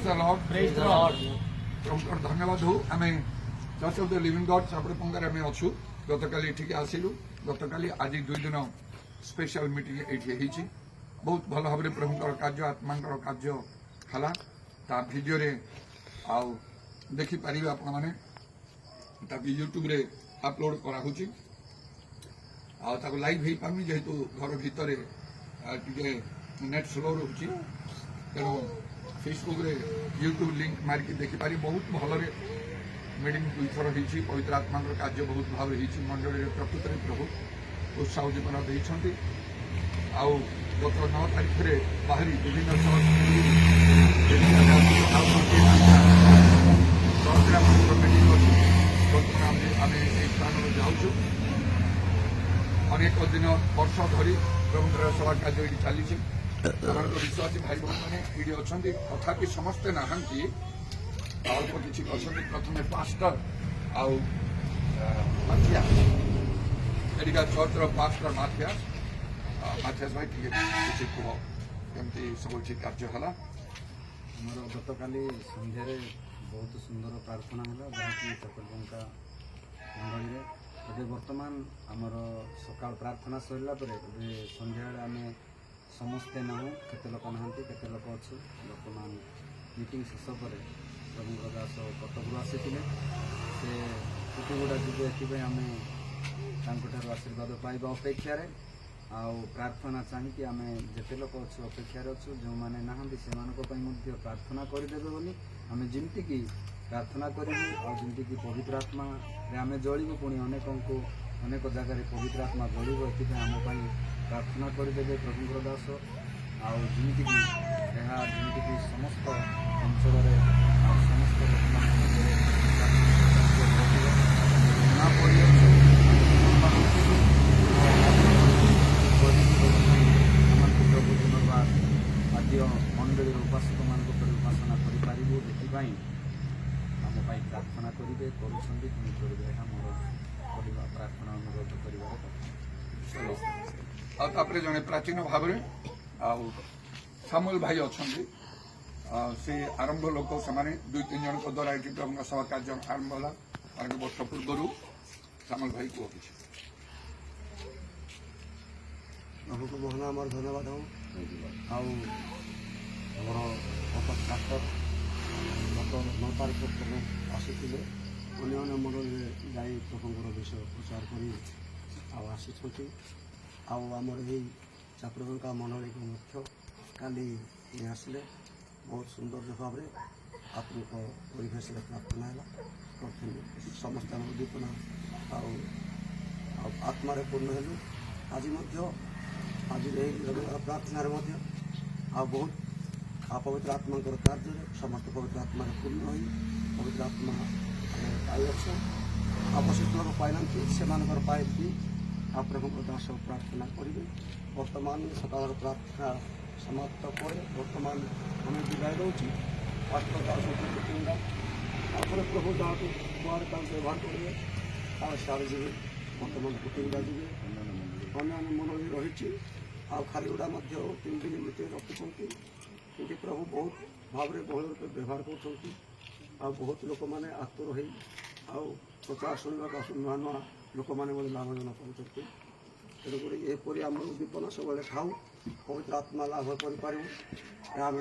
The Lord प्रभुकर धन्यवाद हो आम church of the living god सापड़े आम अच्छू गतकाली ठीक आसिलु गतकाली आज 2 दिन स्पेशल मीटिंग ये बहुत भल भाव प्रभुकर कार्य आत्मांकर कार्य है ता वीडियो रे आउ देखिपारे आपण मैंने यूट्यूब रे अपलोड कराऊँगी आउ लाइव हो पार्मी जेहेतु घर भितर नेट स्लो रोचे तेणु फेसबुक रे यूट्यूब लिंक मारिक देखिपारे बहुत भल मीटिंग 2 थर होती पवित्र आत्मा कार्य बहुत भाव मंडली प्रकृत में प्रभु उत्साह उद्दीपना देते आउ गत 9 तारीख में बाहरी विभिन्न जाऊँ अनेक दिन वर्ष धरी प्रभुतर सभा कार्य ये चली विश्वासी भाई बहन मैंने ये अच्छा तथापि समस्ते नहांती अल्प किसी अच्छा प्रथम पास्टर आउ माथियास एडिका चर्चर पास्टर माथियास भाई किसी कह केमती सब कार्य है आमर गतकाली सन्धार बहुत सुंदर प्रार्थना है जहाँकि चकलबंका मंडली में ଏବେ ବର୍ତ୍ତମାନ ଆମର ସକାଳ ପ୍ରାର୍ଥନା ସରିଲା ପରେ ଏବେ ସନ୍ଧ୍ୟାବେଳେ ଆମେ ସମସ୍ତେ ନାହୁଁ କେତେ ଲୋକ ନାହାନ୍ତି କେତେ ଲୋକ ଅଛୁ ବର୍ତ୍ତମାନ ମିଟିଂ ଶେଷ ପରେ ପ୍ରଭୁଙ୍କ ଦାସ କଟକରୁ ଆସିଥିଲେ ସେ କୁଟିଗୁଡ଼ା ଯିବେ ଏଥିପାଇଁ ଆମେ ତାଙ୍କଠାରୁ ଆଶୀର୍ବାଦ ପାଇବା ଅପେକ୍ଷାରେ ଆଉ ପ୍ରାର୍ଥନା ଚାହିଁକି ଆମେ ଯେତେ ଲୋକ ଅଛୁ ଅପେକ୍ଷାରେ ଅଛୁ ଯେଉଁମାନେ ନାହାନ୍ତି ସେମାନଙ୍କ ପାଇଁ ମଧ୍ୟ ପ୍ରାର୍ଥନା କରିଦେବେ ବୋଲି ଆମେ ଯେମିତିକି प्रार्थना करूँ और जमीक पवित्र आत्मा आम जलू पुणी अनेक जगार पवित्र आत्मा जल आम प्रार्थना करदे प्रभुंकर दास आमती जमीक समस्त अंचल समस्त आद्य मंडली उपासक मान उपासना कर प्रार्थना करेंगे करेंगे मोर प्रार्थना अनुरोध कर जड़े प्राचीन भाव सामुएल भाई अच्छा से आरंभ लोक से 2-3 जन द्वारा ये प्रभु सभा कार्य आरंभ है अनेक वर्ष पूर्व सामुएल भाई कह कि प्रभु को बहुत आम धन्यवाद आर गत 9 तारीख प्रभु आसीते अन्य मंडली जा प्रभुंर विषय प्रचार कर आमर यही चापड़बंका मंडली को मुख्य काली आसिले बहुत सुंदर भाव में आत्मिक परिवेश प्रार्थना है समस्त उद्दीपना आत्मार पूर्ण हेलु आज प्रार्थना बहुत पवित्र आत्मा कार्य समस्त पवित्र आत्मा पूर्ण हो पवित्र आत्मा पाइछ अवशिष्ट लोग पाइना से पाई प्रभु दास प्रार्थना करेंगे वर्तमान सकाल प्रार्थना समाप्त पर वर्तमान आम विदाय दूसरी पास्टर दास आगे प्रभु दास द्वार व्यवहार करेंगे सारे जी वर्तमान कुटुंबा जी अन्य मंडली रही खालीगुड़ा 3 दिन भितर रखुंट कि प्रभु बहुत भाव में बहुल रूप व्यवहार कर बहुत लोक मैंने आतुर हो प्रचार शुणा नुआ नुआ लोक मैंने लाभजन पाँच तेणुक यहपरी आम उद्दीपना सब खाऊ पवित्र आत्मा लाभ करें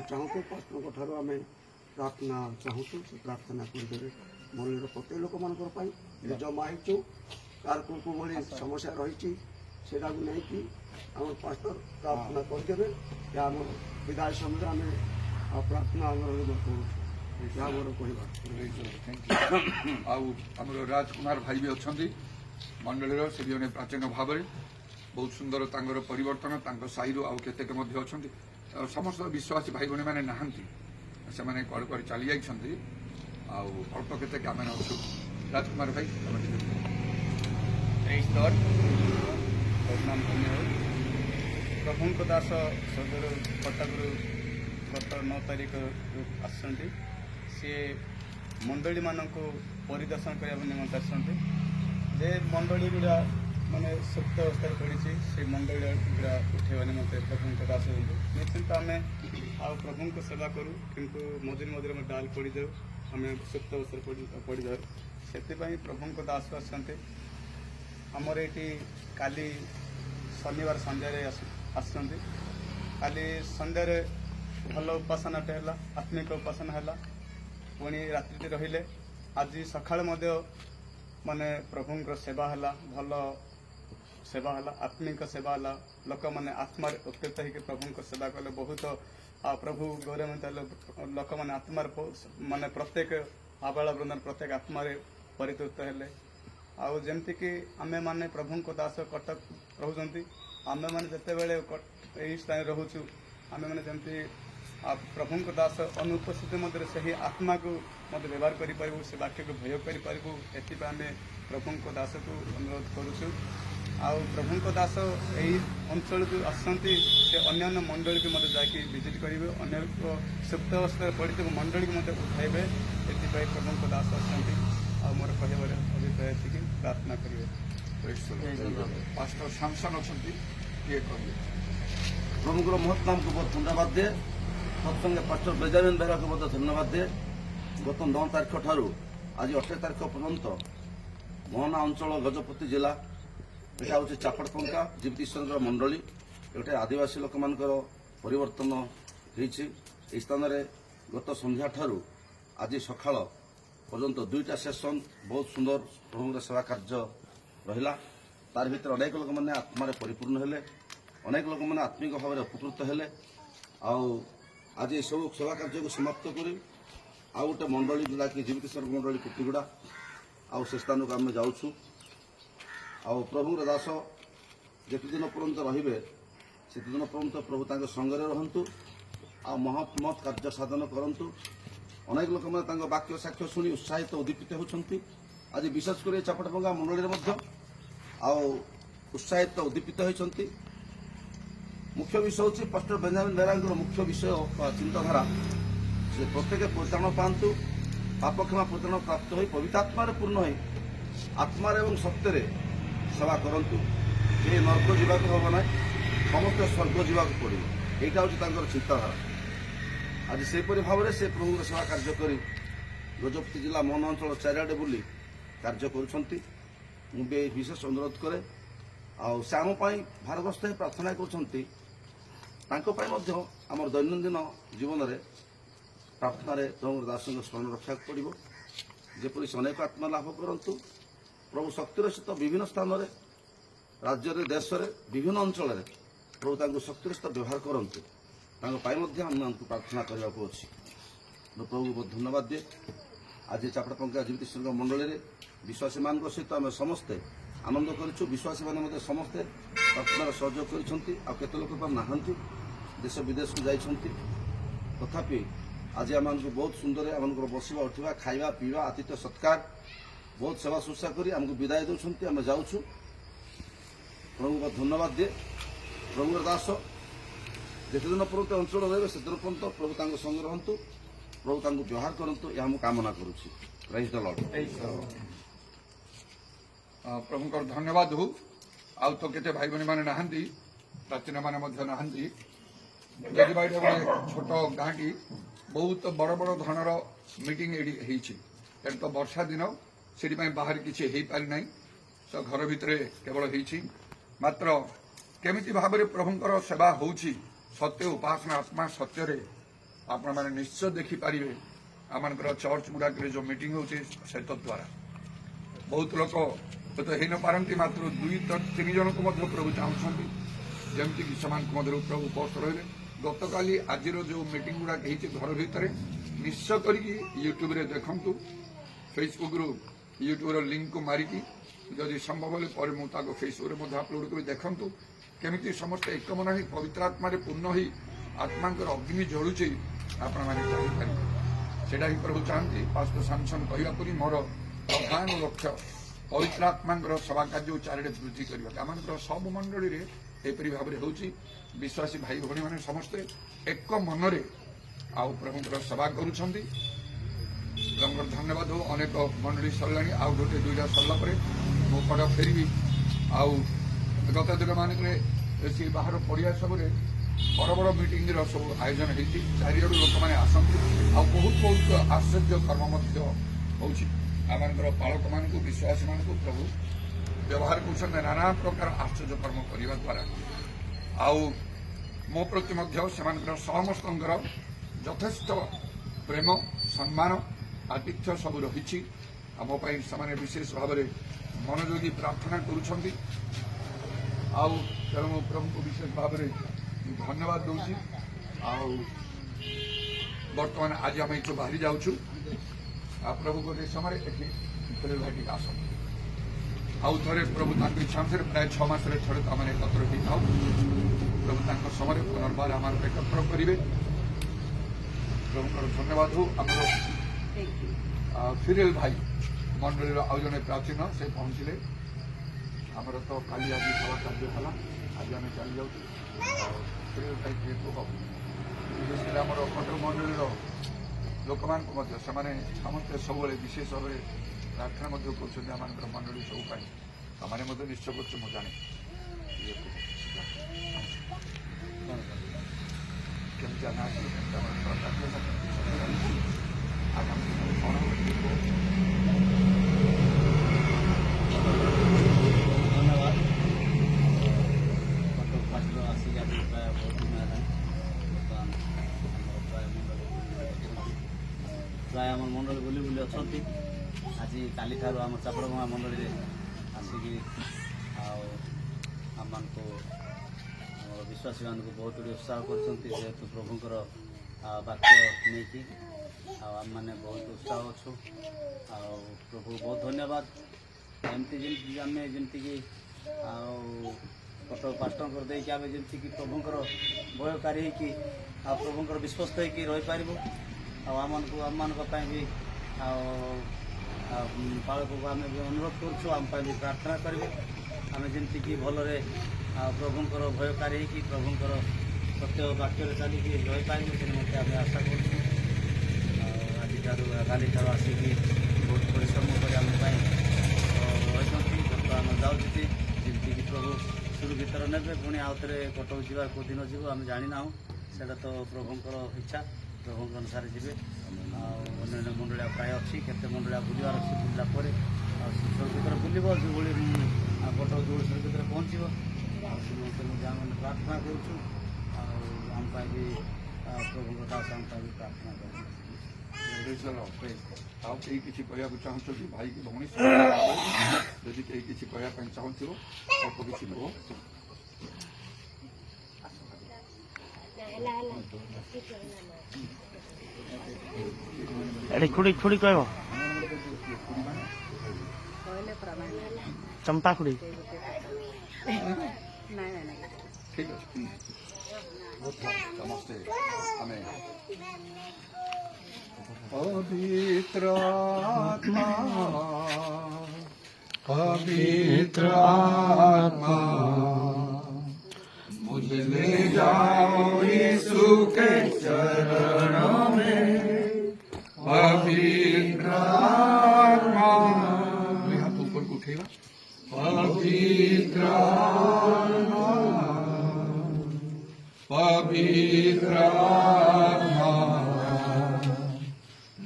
चाहूँ पास्टर आम प्रार्थना चाहूँ से प्रार्थना करदे मंडली प्रत्येक लोक मान जमा हो कार को भाई समस्या रही से नहीं कि आम पास्टर प्रार्थना करदे आम विदाय समय आम प्रार्थना आम राजकुमार भाई भी अच्छा मंडल से भी प्राचीन भाव में बहुत सुंदर परिवर्तन साई आते अच्छा समस्त विश्वासी भाई भनी मैंने नहांती से कड़े चली जाइए अल्प के आम अच्छु राजकुमार भाई प्रभु दास सदर कटक गत 9 तारीख आसुँच सी मंडली मान परिदर्शन करने निमंत आसुँच मंडली गुड़ा माने सुप्त अवस्था पड़ी से मंडली गुड़ा उठेवा निमंत प्रभु दास निश्चित आम ଆଉ ପ୍ରଭୁଙ୍କ ସେବା କରୁ, କିନ୍ତୁ ମଝିରେ ମଝିରେ ଆମେ ଡାଲ ପଡ଼ିଯାଉ, ଆମେ ସୁପ୍ତ ଅବସ୍ଥାରେ ପଡ଼ିଯାଉ। ସେଥିପାଇଁ ପ୍ରଭୁଙ୍କ ଦାସ ଆସନ୍ତି। ଆମର ଏଇଠି କାଲି ଶନିବାର ସନ୍ଧ୍ୟାରେ ଆସୁଛନ୍ତି। କାଲି ସନ୍ଧ୍ୟାରେ ଭଲ ଉପାସନାଟେ ହେଲା, ଆତ୍ମିକ ଉପାସନା ହେଲା, ପୁଣି ରାତ୍ରିଟି ରହିଲେ। ଆଜି ସକାଳେ ମଧ୍ୟ ମାନେ ପ୍ରଭୁଙ୍କର ସେବା ହେଲା, ଭଲ ସେବା ହେଲା, ଆତ୍ମିକ ସେବା ହେଲା। ଲୋକମାନେ ଆତ୍ମାରେ ଉତ୍ତେଜିତ ହେଇକି ପ୍ରଭୁଙ୍କ ସେବା କଲେ। ବହୁତ ପ୍ରଭୁ ଗୌରବାନ୍ୱିତ ହେଲେ। ଲୋକମାନେ ଆତ୍ମାରେ ମାନେ ପ୍ରତ୍ୟେକ ଆବାଳ ବୃନ୍ଦାର ପ୍ରତ୍ୟେକ ଆତ୍ମାରେ ପରିତୃପ୍ତ ହେଲେ। ଆଉ ଯେମିତିକି ଆମେମାନେ ପ୍ରଭୁଙ୍କ ଦାସ କଟକ ରହୁଛନ୍ତି, ଆମେମାନେ ଯେତେବେଳେ ଏହି ସ୍ଥାନରେ ରହୁଛୁ, ଆମେମାନେ ଯେମିତି ପ୍ରଭୁଙ୍କ ଦାସ ଅନୁପସ୍ଥିତି ମଧ୍ୟରେ ସେହି ଆତ୍ମାକୁ ମଧ୍ୟ ବ୍ୟବହାର କରିପାରିବୁ, ସେ ବାକ୍ୟକୁ ଭୟ କରିପାରିବୁ। ଏଥିପାଇଁ ଆମେ ପ୍ରଭୁଙ୍କ ଦାସକୁ ଅନୁରୋଧ କରୁଛୁ। ଆଉ ପ୍ରଭୁଙ୍କ ଦାସ ଏହି ଅଞ୍ଚଳକୁ ଆସନ୍ତି, ସେ ଅନ୍ୟାନ୍ୟ ମଣ୍ଡଳୀକୁ ମଧ୍ୟ ଯାଇକି ଭିଜିଟ୍ କରିବେ, ଅନ୍ୟ ସୁପ୍ତ ଅବସ୍ଥାରେ ପଡ଼ିଥିବା ମଣ୍ଡଳୀକୁ ମଧ୍ୟ ଉଠାଇବେ। ଏଥିପାଇଁ ପ୍ରଭୁଙ୍କ ଦାସ ଆସନ୍ତି। ଆଉ ମୋର କହିବାର ଅଭିପ୍ରାୟ ଏତିକି, ପ୍ରାର୍ଥନା କରିବେ। ପାଷ୍ଟର ସାମସନ୍ ଅଛନ୍ତି, କିଏ କହିବେ? ପ୍ରଭୁଙ୍କର ମହତ୍ ନାମକୁ ବହୁତ ଧନ୍ୟବାଦ ଦିଏ। ତତ୍ସଙ୍ଗେ ପାଷ୍ଟର ବେଞ୍ଜାମିନ୍ ବେହେରାକୁ ମଧ୍ୟ ଧନ୍ୟବାଦ ଦିଏ। ଗତ 9 ତାରିଖ ଠାରୁ ଆଜି 28 ତାରିଖ ପର୍ଯ୍ୟନ୍ତ ମୋହନା ଅଞ୍ଚଳ ଗଜପତି ଜିଲ୍ଲା, ଏଇଟା ହେଉଛି ଚାପଟପଙ୍କା ଜୀବିତ ଈଶ୍ୱରଙ୍କର ମଣ୍ଡଳୀ। ଏଠି ଆଦିବାସୀ ଲୋକମାନଙ୍କର ପରିବର୍ତ୍ତନ ହୋଇଛି। ଏହି ସ୍ଥାନରେ ଗତ ସନ୍ଧ୍ୟାଠାରୁ ଆଜି ସକାଳ ପର୍ଯ୍ୟନ୍ତ 2ଟା ସେସନ୍ ବହୁତ ସୁନ୍ଦର ପ୍ରଭୁଙ୍କର ସେବା କାର୍ଯ୍ୟ ରହିଲା। ତାର ଭିତରେ ଅନେକ ଲୋକମାନେ ଆତ୍ମାରେ ପରିପୂର୍ଣ୍ଣ ହେଲେ, ଅନେକ ଲୋକମାନେ ଆତ୍ମିକ ଭାବରେ ଉପକୃତ ହେଲେ। ଆଉ ଆଜି ଏସବୁ ସେବା କାର୍ଯ୍ୟକୁ ସମାପ୍ତ କରି ଆଉ ଗୋଟେ ମଣ୍ଡଳୀ ଯେଉଁଟାକି ଜୀବିତ ଈଶ୍ୱର ମଣ୍ଡଳୀ କୁଟିଗୁଡ଼ା, ଆଉ ସେ ସ୍ଥାନକୁ ଆମେ ଯାଉଛୁ। ଆଉ ପ୍ରଭୁଙ୍କର ଦାସ ଯେତେଦିନ ପର୍ଯ୍ୟନ୍ତ ରହିବେ, ସେତେଦିନ ପର୍ଯ୍ୟନ୍ତ ପ୍ରଭୁ ତାଙ୍କ ସଙ୍ଗରେ ରହନ୍ତୁ, ଆଉ ମହତ୍ କାର୍ଯ୍ୟ ସାଧନ କରନ୍ତୁ। ଅନେକ ଲୋକମାନେ ତାଙ୍କ ବାକ୍ୟ ସାକ୍ଷ୍ୟ ଶୁଣି ଉତ୍ସାହିତ ଉଦ୍ଦୀପିତ ହେଉଛନ୍ତି। ଆଜି ବିଶେଷ କରି ଚାପଟପଙ୍ଗା ମଣ୍ଡଳୀରେ ମଧ୍ୟ ଆଉ ଉତ୍ସାହିତ ଉଦ୍ଦୀପିତ ହୋଇଛନ୍ତି। ମୁଖ୍ୟ ବିଷୟ ହେଉଛି ପାଷ୍ଟର ବେଞ୍ଜାମିନ୍ ବେହେରାଙ୍କର ମୁଖ୍ୟ ବିଷୟ ଚିନ୍ତାଧାରା, ସେ ପ୍ରତ୍ୟେକ ପରିତ୍ରାଣ ପାଆନ୍ତୁ, ପାପକ୍ଷମା ପରିତ୍ରାଣ ପ୍ରାପ୍ତ ହୋଇ ପବିତ୍ରାତ୍ମାରେ ପୂର୍ଣ୍ଣ ହୋଇ ଆତ୍ମାରେ ଏବଂ ସତ୍ୟରେ ସେବା କରନ୍ତୁ। କେହି ନର୍କ ଯିବାକୁ ହେବ ନାହିଁ, ସମସ୍ତେ ସ୍ୱର୍ଗ ଯିବାକୁ ପଡ଼ିବ। ଏଇଟା ହେଉଛି ତାଙ୍କର ଚିନ୍ତାଧାରା। ଆଜି ସେହିପରି ଭାବରେ ସେ ପ୍ରଭୁଙ୍କର ସେବା କାର୍ଯ୍ୟ କରି ଗଜପତି ଜିଲ୍ଲା ମୋହନା ଅଞ୍ଚଳ ଚାରିଆଡ଼େ ବୁଲି କାର୍ଯ୍ୟ କରୁଛନ୍ତି। ମୁଁ ବି ଏହି ବିଶେଷ ଅନୁରୋଧ କରେ, ଆଉ ସେ ଆମ ପାଇଁ ଭାରଗ୍ରସ୍ତ ହୋଇ ପ୍ରାର୍ଥନା କରୁଛନ୍ତି। ତାଙ୍କ ପାଇଁ ମଧ୍ୟ ଆମର ଦୈନନ୍ଦିନ ଜୀବନରେ ପ୍ରାର୍ଥନାରେ ପ୍ରଭୁଙ୍କର ଦାସଙ୍କ ସ୍ମରଣ ରଖିବାକୁ ପଡ଼ିବ, ଯେପରି ସେ ଅନେକ ଆତ୍ମା ଲାଭ କରନ୍ତୁ। ପ୍ରଭୁ ଶକ୍ତିର ସହିତ ବିଭିନ୍ନ ସ୍ଥାନରେ, ରାଜ୍ୟରେ, ଦେଶରେ, ବିଭିନ୍ନ ଅଞ୍ଚଳରେ ପ୍ରଭୁ ତାଙ୍କୁ ଶକ୍ତିର ସହିତ ବ୍ୟବହାର କରନ୍ତୁ। ତାଙ୍କ ପାଇଁ ମଧ୍ୟ ଆମକୁ ପ୍ରାର୍ଥନା କରିବାକୁ ଅଛି। ମୁଁ ପ୍ରଭୁଙ୍କୁ ବହୁତ ଧନ୍ୟବାଦ ଦିଏ। ଆଜି ଚାପଟପଙ୍କା ଜୀବିତ ଈଶ୍ୱରଙ୍କ ମଣ୍ଡଳୀରେ ବିଶ୍ୱାସୀମାନଙ୍କ ସହିତ ଆମେ ସମସ୍ତେ ଆନନ୍ଦ କରିଛୁ। ବିଶ୍ୱାସୀମାନେ ମଧ୍ୟ ସମସ୍ତେ ପ୍ରାର୍ଥନାର ସହଯୋଗ କରିଛନ୍ତି। ଆଉ କେତେ ଲୋକ ତ ନାହାନ୍ତି, ଦେଶ ବିଦେଶକୁ ଯାଇଛନ୍ତି। ତଥାପି ଆଜି ଆମମାନଙ୍କୁ ବହୁତ ସୁନ୍ଦର, ଆମମାନଙ୍କର ବସିବା, ଉଠିବା, ଖାଇବା, ପିଇବା, ଆତିଥ୍ୟ ସତ୍କାର, ବହୁତ ସେବା ଶୁଶ୍ରୂଷା କରି ଆମକୁ ବିଦାୟ ଦେଉଛନ୍ତି। ଆମେ ଯାଉଛୁ। ପ୍ରଭୁଙ୍କୁ ବହୁତ ଧନ୍ୟବାଦ ଦିଏ। ପ୍ରଭୁଙ୍କର ଦାସ ଯେତେଦିନ ପର୍ଯ୍ୟନ୍ତ ଅଞ୍ଚଳ ରହିବେ, ସେଦିନ ପର୍ଯ୍ୟନ୍ତ ପ୍ରଭୁ ତାଙ୍କ ସଙ୍ଗେ ରହନ୍ତୁ, ପ୍ରଭୁ ତାଙ୍କୁ ବ୍ୟବହାର କରନ୍ତୁ, ଏହା ମୁଁ କାମନା କରୁଛି। ପ୍ରେଜ୍ ଦ ଲର୍ଡ। ପ୍ରଭୁଙ୍କର ଧନ୍ୟବାଦ ହଉ। ଆଉ ତ କେତେ ଭାଇ ଭଉଣୀମାନେ ନାହାନ୍ତି, ପ୍ରାଚୀନମାନେ ମଧ୍ୟ ନାହାନ୍ତି। ଜେଜିବାଇରେ ଗୋଟେ ଛୋଟ ଗାଁଟି, ବହୁତ ବଡ଼ ବଡ଼ ଧରଣର ମିଟିଂ ଏଠି ହେଇଛି। ଏଠି ତ ବର୍ଷା ଦିନ, ସେଥିପାଇଁ ବାହାରେ କିଛି ହେଇପାରି ନାହିଁ, ତ ଘର ଭିତରେ କେବଳ ହେଇଛି। ମାତ୍ର କେମିତି ଭାବରେ ପ୍ରଭୁଙ୍କର ସେବା ହେଉଛି, ସତ୍ୟ ଉପାସନା ଆତ୍ମା ସତ୍ୟରେ ଆପଣମାନେ ନିଶ୍ଚୟ ଦେଖିପାରିବେ। ଆମମାନଙ୍କର ଚର୍ଚ୍ଚ ଗୁଡ଼ାକରେ ଯେଉଁ ମିଟିଂ ହେଉଛି ସେତ ଦ୍ୱାରା ବହୁତ ଲୋକ ହୁଏତ ହେଇନପାରନ୍ତି, ମାତ୍ର 2-3 ଜଣଙ୍କୁ ମଧ୍ୟ ପ୍ରଭୁ ଚାହୁଁଛନ୍ତି, ଯେମିତିକି ସେମାନଙ୍କ ମଧ୍ୟରୁ ପ୍ରଭୁ ଉପସ୍ଥ ରହିଲେ। ଗତକାଲି ଆଜିର ଯେଉଁ ମିଟିଂ ଗୁଡ଼ାକ ହେଇଛି ଘର ଭିତରେ, ନିଶ୍ଚୟ କରିକି ୟୁଟ୍ୟୁବରେ ଦେଖନ୍ତୁ। ଫେସବୁକ୍ରୁ ୟୁଟ୍ୟୁବର ଲିଙ୍କକୁ ମାରିକି ଯଦି ସମ୍ଭବ ହେଲେ ପରେ ମୁଁ ତାକୁ ଫେସବୁକ୍ରେ ମଧ୍ୟ ଅପଲୋଡ଼ କରି ଦେଖନ୍ତୁ, କେମିତି ସମସ୍ତେ ଏକମନ ହୋଇ ପବିତ୍ର ଆତ୍ମାରେ ପୂର୍ଣ୍ଣ ହୋଇ ଆତ୍ମାଙ୍କର ଅଗ୍ନି ଜଳୁଛି ଆପଣମାନେ ଜାଣିପାରିବେ। ସେଇଟା ହିଁ ପ୍ରଭୁ ଚାହାନ୍ତି। ପାଷ୍ଟର ସାମସନ୍ କହିବା ପରି ମୋର ପ୍ରଧାନ ଲକ୍ଷ୍ୟ ପବିତ୍ର ଆତ୍ମାଙ୍କର ସେବା କାର୍ଯ୍ୟକୁ ଚାରିଆଡ଼େ ବୃଦ୍ଧି କରିବା। ଆମମାନଙ୍କର ସବୁ ମଣ୍ଡଳୀରେ ଏପରି ଭାବରେ ହେଉଛି। ବିଶ୍ୱାସୀ ଭାଇ ଭଉଣୀମାନେ ସମସ୍ତେ ଏକ ମନରେ ଆଉ ପ୍ରଭୁଙ୍କର ସେବା କରୁଛନ୍ତି। ପ୍ରଭୁଙ୍କର ଧନ୍ୟବାଦ ହଉ। ଅନେକ ମଣ୍ଡଳୀ ସରିଲାଣି, ଆଉ 1-2ଟା ସରିଲା ପରେ ମୁଁ କଟକ ଫେରିବି। ଆଉ ଗତ ଦିନମାନଙ୍କରେ ସେ ବାହାର ପଡ଼ିଆ ସବୁରେ बड़ बड़ मीटिंग सब आयोजन होती चारिड़ लोक मैंने आसती आ बहुत बहुत आश्चर्य कर्म होमर पालक मान विश्वासी मान प्रभु व्यवहार कर नाना प्रकार आश्चर्य कर्म करने द्वारा आउ मो प्रति समस्त यथेष्ट प्रेम सम्मान आतिथ्य सब रही आमपाई से विशेष भाव में मनोयोगी प्रार्थना करुँच तेणु प्रभु को विशेष भाव में धन्यवाद दूसरी बर्तमान आज आम ये बाहरी जाऊँ प्रभु को समय भाई आस आउ थे प्रभु इच्छा अनुसार प्राय 6 मास थे मैंने एकत्र हो था प्रभु समय पुनर्बार आम एकत्र करेंगे प्रभु धन्यवाद हो आम फिरेल भाई मंडल आउ जड़े प्राचीन से पहुँचले आमर तो काली आज सभा कार्य था आज आम चली जाऊँ फिरेल भाई जेहेतु विशेषकर आम कटक मंडल लोक मान समस्त सब विशेष भाव में प्रार्थना कर मंडली सब निश्चय कर जाने केमती आना आगामी धन्यवाद कटक पार्टी आसिक आज प्राय बहुत दिन है बर्तमान प्राय आम मंडल बुली बुली अच्छा आज काली ठारू आम चापड़गमा मंडली आसिक आम विश्वासी मान बहुत गुड़ी उत्साह करेतु प्रभुंर वाक्य नहीं आम मैंने बहुत उत्साह अच्छु प्रभु बहुत धन्यवाद एमती आम जमीक कटक पास्टर करदेक आम जमीक प्रभुंर भयकारी होगी प्रभुंर विश्वस्त होगी रहीपर आम मान भी पालक को आम भी अनुरोध करुँ भी प्रार्थना करेंगे आम जमीक भलरे प्रभुंर भयकारी होगी प्रभुंर सत्य वाक्य चलिक रहीपर से आम आशा कर आज काली ठार आसिक बहुत परिश्रम कर आम रही आम जाऊँगी जमीक प्रभु सुरक्षित ने पुणी आउ थे कटक जा कौदिन जीव आम जाणी ना से तो प्रभुंर इच्छा प्रभु अनुसार जी अन्य मंडलिया प्राय अच्छी केते मंडलिया बुलवार अच्छी बुला सुरक्षित बुल जो कटक जो सुरक्षित पहुँचो आम प्रार्थना करम भी प्रभु दास आम भी प्रार्थना कर कहीं किसी कहना चाहूँ कि भाई की भौणी यदि कहीं किसी कहना चाहूँ अल्प किसी कह खुड़ी खुड़ी कह चंपा खुड़ी ठीक अच्छे समस्ते आम पवित्र आत्मा पवित्र आत्मा मुझे ले जाओ यीशु के चरणों में पवित्र आत्मा हाथ ऊपर को उठेगा पवित्र आत्मा पवित्र आत्मा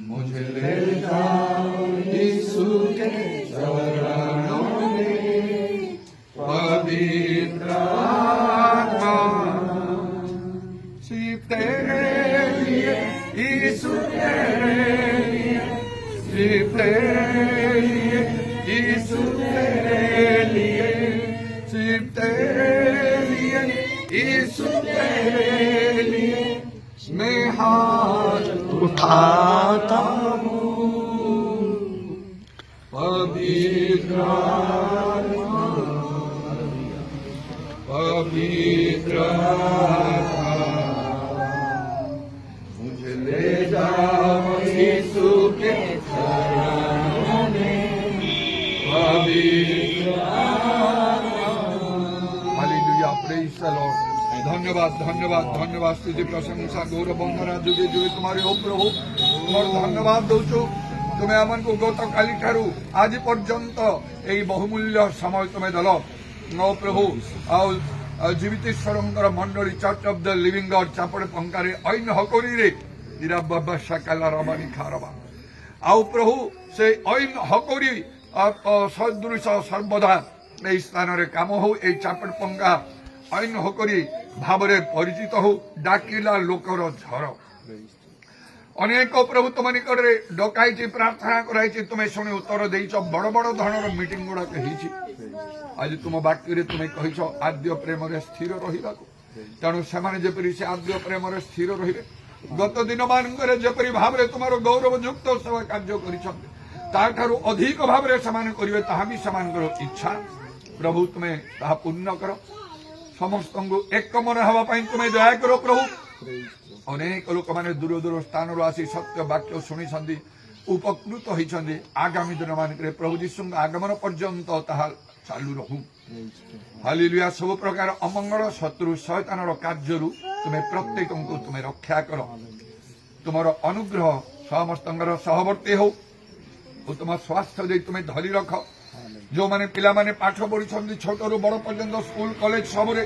मुझे ले जाओ यीशु के चरणों में पवित्र आत्मा सिर्फ तेरे लिए यीशु तेरे लिए सिर्फ तेरे लिए यीशु तेरे लिए सिर्फ तेरे लिए यीशु तेरे लिए मैं हाथ उठाता हूँ पवित्र आत्मा पवित्र आत्मा मुझे ले जाओ यीशु के चरणों में पवित्र आत्मा हालेलुया प्रेज़ द लॉर्ड धन्यवाद धन्यवाद धन्यवाद स्तुति प्रशंसा गौरव वंदना जुगे जुगे तुम्हारे ओ प्रभु तुम्हार धन्यवाद दौचु तुम्हें आमन को गत काली ठारू आज पर्यंत यही बहुमूल्य समय तुम्हें दल नो प्रभु ଜୀବିତେଶ୍ୱରଙ୍କର ମଣ୍ଡଳୀ ଚର୍ଚ୍ଚ ଅଫ୍ ଦ ଲିଭିଂ ଗଡ୍ ଚାପଡ଼ ପଙ୍କାରେ ଐନ ହକରିରେ ଇରା ବାବା ସାକାଲା ରବାନି ଖାରବା ଆଉ ପ୍ରଭୁ ସେ ଐନ ହକରି ସଦୃଶ ସର୍ବଦା এই স্থাନରେ କାମ ହଉ এই ଚାପଡ଼ ପଙ୍କା ଐନ ହକରି ଭାବରେ ପରିଚିତ ହଉ ଡାକିଲା ଲୋକର ଝର ଅନେକ ପ୍ରଭୁ ତୁମ ନିକଟରେ ଡକାଇଛି ପ୍ରାର୍ଥନା କରାଇଛି ତୁମେ ଶୁଣି ଉତ୍ତର ଦେଇଛ ବଡ ବଡ ଧରଣର ମିଟିଂ ଗୁଡାକ ହେଇଛି ଆଜି ତୁମ ବାକ୍ୟରେ ତୁମେ କହିଛ ଆଦ୍ୟ ପ୍ରେମରେ ସ୍ଥିର ରହିବାକୁ ତେଣୁ ସେମାନେ ଯେପରି ସେ ଆଦ୍ୟ ପ୍ରେମରେ ସ୍ଥିର ରହିବେ ଗତ ଦିନ ମାନଙ୍କରେ ଯେପରି ଭାବରେ ତୁମର ଗୌରବଯୁକ୍ତ ସେବା କାର୍ଯ୍ୟ କରିଛନ୍ତି ତାଠାରୁ ଅଧିକ ଭାବରେ ସେମାନେ କରିବେ ତାହା ବି ସେମାନଙ୍କର ଇଚ୍ଛା ପ୍ରଭୁ ତୁମେ ତାହା ପୂର୍ଣ୍ଣ କର ସମସ୍ତଙ୍କୁ ଏକ ମନ ହେବା ପାଇଁ ତୁମେ ଦୟା କର ପ୍ରଭୁ ଅନେକ ଲୋକମାନେ ଦୂର ଦୂର ସ୍ଥାନରୁ ଆସି ସତ୍ୟ ବାକ୍ୟ ଶୁଣିଛନ୍ତି ଉପକୃତ ହୋଇଛନ୍ତି ଆଗାମୀ ଦିନମାନଙ୍କରେ ପ୍ରଭୁ ଯୀଶୁଙ୍କ ଆଗମନ ପର୍ଯ୍ୟନ୍ତ ତାହା ଚାଲୁ ରହୁ ହାଲେଲୁୟା ସବୁ ପ୍ରକାର ଅମଙ୍ଗଳ ଶତ୍ରୁ ଶୟତାନର କାର୍ଯ୍ୟରୁ ତୁମେ ପ୍ରତ୍ୟେକଙ୍କୁ ତୁମେ ରକ୍ଷା କର ତୁମର ଅନୁଗ୍ରହ ସମସ୍ତଙ୍କର ସହବର୍ତ୍ତୀ ହଉ ଓ ତୁମ ସ୍ୱାସ୍ଥ୍ୟ ଦେଇ ତୁମେ ଧରି ରଖ ଯେଉଁମାନେ ପିଲାମାନେ ପାଠ ପଢୁଛନ୍ତି ଛୋଟରୁ ବଡ଼ ପର୍ଯ୍ୟନ୍ତ ସ୍କୁଲ କଲେଜ ସବୁରେ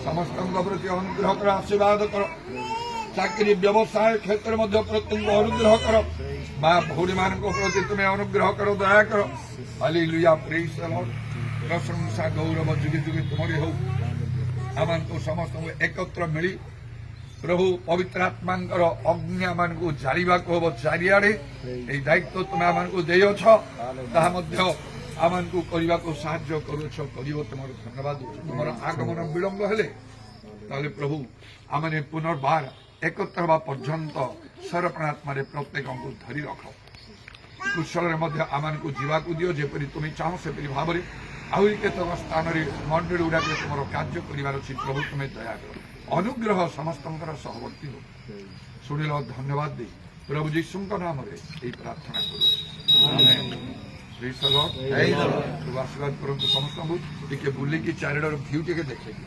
ସମସ୍ତଙ୍କ ପ୍ରତି ଅନୁଗ୍ରହ କର ଆଶୀର୍ବାଦ କର ଚାକିରି ବ୍ୟବସାୟ କ୍ଷେତ୍ରରେ ମଧ୍ୟ ପ୍ରତ୍ୟେକଙ୍କୁ ଅନୁଗ୍ରହ କର ମା ଭଉଣୀମାନଙ୍କ ପ୍ରତି ତୁମେ ଅନୁଗ୍ରହ କର ଦୟା କର ହାଲେଲୁୟା ପ୍ରେଜ୍ ଦ ଲର୍ଡ ପ୍ରଶଂସା ଗୌରବ ଯୁଗେ ଯୁଗେ ତୁମରି ହଉ ଆମମାନଙ୍କୁ ସମସ୍ତଙ୍କୁ ଏକତ୍ର ମିଳି ପ୍ରଭୁ ପବିତ୍ର ଆତ୍ମାଙ୍କର ଅଗ୍ନି ଆମମାନଙ୍କୁ ଜାଳିବାକୁ ହବ ଚାରିଆଡେ ଏହି ଦାୟିତ୍ୱ ତୁମେ ଆମମାନଙ୍କୁ ଦେଇଅଛ ତାହା ମଧ୍ୟ ଆମମାନଙ୍କୁ କରିବାକୁ ସାହାଯ୍ୟ କରୁଛ କରିବ ତୁମର ଧନ୍ୟବାଦ ତୁମର ଆଗମନ ବିଳମ୍ବ ହେଲେ ତାହେଲେ ପ୍ରଭୁ ଆମେ ପୁନର୍ବାର ଏକତ୍ର ହେବା ପର୍ଯ୍ୟନ୍ତ ସରପଣାତ୍ମାରେ ପ୍ରତ୍ୟେକଙ୍କୁ ଧରି ରଖ କୁଶଳରେ ମଧ୍ୟ ଆମମାନଙ୍କୁ ଯିବାକୁ ଦିଅ ଯେପରି ତୁମେ ଚାହୁଁ ସେପରି ଭାବରେ ଆହୁରି କେତେକ ସ୍ଥାନରେ ମଣ୍ଡଳୀ ଗୁଡାକରେ ତୁମର କାର୍ଯ୍ୟ କରିବାର ଅଛି ପ୍ରଭୁ ତୁମେ ଦୟା କର ଅନୁଗ୍ରହ ସମସ୍ତଙ୍କର ସହବର୍ତ୍ତୀ ହଉ ଶୁଣିଲ ଧନ୍ୟବାଦ ଦେଇ ପ୍ରଭୁ ଯୀଶୁଙ୍କ ନାମରେ ଏହି ପ୍ରାର୍ଥନା କରୁଛି ଆଶୀର୍ବାଦ କରନ୍ତୁ ସମସ୍ତଙ୍କୁ ଟିକେ ବୁଲିକି ଚାରିଆଡର ଭ୍ୟୁ ଟିକେ ଦେଖେଇକି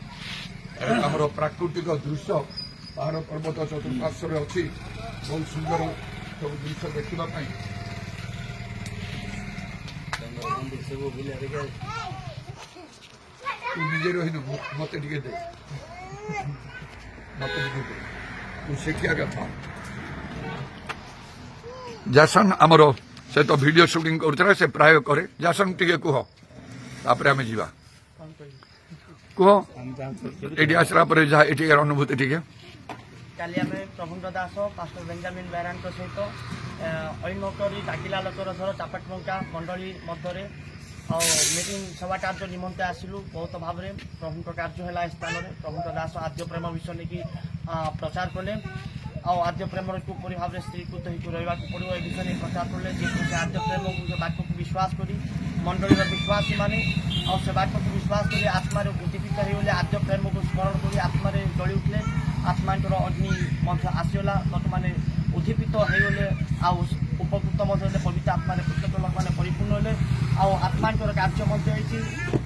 ଆମର ପ୍ରାକୃତିକ ଦୃଶ୍ୟ ପାହାଡ଼ ପର୍ବତ ଚତୁଃପାର୍ଶ୍ୱରେ ଅଛି ବହୁତ ସୁନ୍ଦର ସବୁ ଦୃଶ୍ୟ ଦେଖିବା ପାଇଁ ତୁ ନିଜେ ରହିନୁ ମତେ ଟିକେ ଦେ ମତେ ଟିକେ ଦେ ତୁ ଶିଖିବା କଥା ଜାସନ ଆମର ସେ ତ ଭିଡିଓ ସୁଟିଂ କରୁଥିଲା ସେ ପ୍ରାୟ କରେ ଜାସନ ଟିକେ କୁହ ତାପରେ ଆମେ ଯିବା କୁହ ଏଠି ଆସିଲା ପରେ ଯାହା ଏଠିକାର ଅନୁଭୂତି ଟିକେ କାଲି ଆମେ ପ୍ରଭୁଙ୍କ ଦାସ ପାଷ୍ଟର ବେଞ୍ଜାମିନ୍ ବେହେରାଙ୍କ ସହିତ ଐନକରି ଡାକିଲା ଲୋକର ଧର ଚାପାଟମଙ୍କା ମଣ୍ଡଳୀ ମଧ୍ୟରେ ଆଉ ମିଟିଂ ସଭା କାର୍ଯ୍ୟ ନିମନ୍ତେ ଆସିଲୁ ବହୁତ ଭାବରେ ପ୍ରଭୁଙ୍କ କାର୍ଯ୍ୟ ହେଲା ଏ ସ୍ଥାନରେ ପ୍ରଭୁଙ୍କ ଦାସ ଆଦ୍ୟ ପ୍ରେମ ବିଷୟ ନେଇକି ପ୍ରଚାର କଲେ ଆଉ ଆଦ୍ୟ ପ୍ରେମରେ କିପରି ଭାବରେ ସ୍ତ୍ରୀକୃତ ହେଇକି ରହିବାକୁ ପଡ଼ିବ ଏ ବିଷୟ ନେଇ ପ୍ରଚାର କଲେ ଯେ ସେ ଆଦ୍ୟ ପ୍ରେମକୁ ସେ ବାକ୍ୟକୁ ବିଶ୍ୱାସ କରି ମଣ୍ଡଳୀର ବିଶ୍ୱାସୀମାନେ ଆଉ ସେ ବାକ୍ୟକୁ ବିଶ୍ୱାସ କରି ଆତ୍ମାରେ ଉଦ୍ଦୀପିତ ହେଇଗଲେ ଆଦ୍ୟ ପ୍ରେମକୁ ସ୍ମରଣ କରି ଆତ୍ମାରେ ଜଳି ଉଠିଲେ ଆତ୍ମାଙ୍କର ଅଗ୍ନି ମଧ୍ୟ ଆସିଗଲା ଲୋକମାନେ ଉଦ୍ଦୀପିତ ହେଇଗଲେ ଆଉ ଉପକୃତ ମଧ୍ୟ ହେଲେ ପବିତ୍ର ଆତ୍ମାରେ ପ୍ରତ୍ୟେକ ଲୋକମାନେ ପରିପୂର୍ଣ୍ଣ ହେଲେ ଆଉ ଆତ୍ମାଙ୍କର କାର୍ଯ୍ୟ ମଧ୍ୟ ହେଇଛି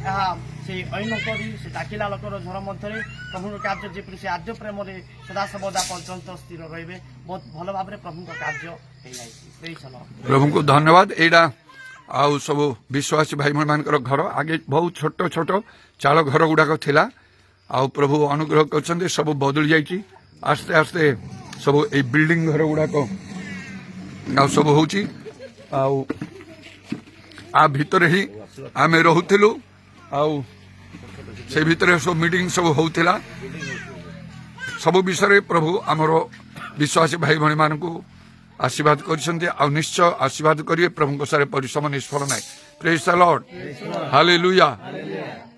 ଏହା ସେ ଐନ କରି ସେ ଡାକିଲା ଲୋକର ଝର ମଧ୍ୟରେ ପ୍ରଭୁଙ୍କ କାର୍ଯ୍ୟ ଯେପରି ସେ ଆଦ୍ୟ ପ୍ରେମରେ ସଦାସର୍ବଦା ପର୍ଯ୍ୟନ୍ତ ସ୍ଥିର ରହିବେ ବହୁତ ଭଲ ଭାବରେ ପ୍ରଭୁଙ୍କ କାର୍ଯ୍ୟ ହେଇଯାଇଛି ପ୍ରଭୁଙ୍କୁ ଧନ୍ୟବାଦ ଏଇଟା ଆଉ ସବୁ ବିଶ୍ୱାସୀ ଭାଇ ଭଉଣୀମାନଙ୍କର ଘର ଆଗେ ବହୁତ ଛୋଟ ଛୋଟ ଚାଳ ଘର ଗୁଡାକ ଥିଲା ଆଉ ପ୍ରଭୁ ଅନୁଗ୍ରହ କରିଛନ୍ତି ସବୁ ବଦଳି ଯାଇଛି ଆସ୍ତେ ଆସ୍ତେ ସବୁ ଏଇ ବିଲ୍ଡିଂ ଘର ଗୁଡାକ ଆଉ ସବୁ ହଉଛି ଆଉ ଆ ଭିତରେ ହିଁ ଆମେ ରହୁଥିଲୁ ଆଉ ସେ ଭିତରେ ସବୁ ମିଟିଂ ସବୁ ହଉଥିଲା ସବୁ ବିଷୟରେ ପ୍ରଭୁ ଆମର ବିଶ୍ୱାସୀ ଭାଇ ଭଉଣୀମାନଙ୍କୁ ଆଶୀର୍ବାଦ କରିଛନ୍ତି ଆଉ ନିଶ୍ଚୟ ଆଶୀର୍ବାଦ କରିବେ ପ୍ରଭୁଙ୍କ ସାରେ ପରିଶ୍ରମ ନିଷ୍ଫଳ ନାହିଁ ପ୍ରେଜ୍ ଦ ଲର୍ଡ ହାଲେଲୁୟା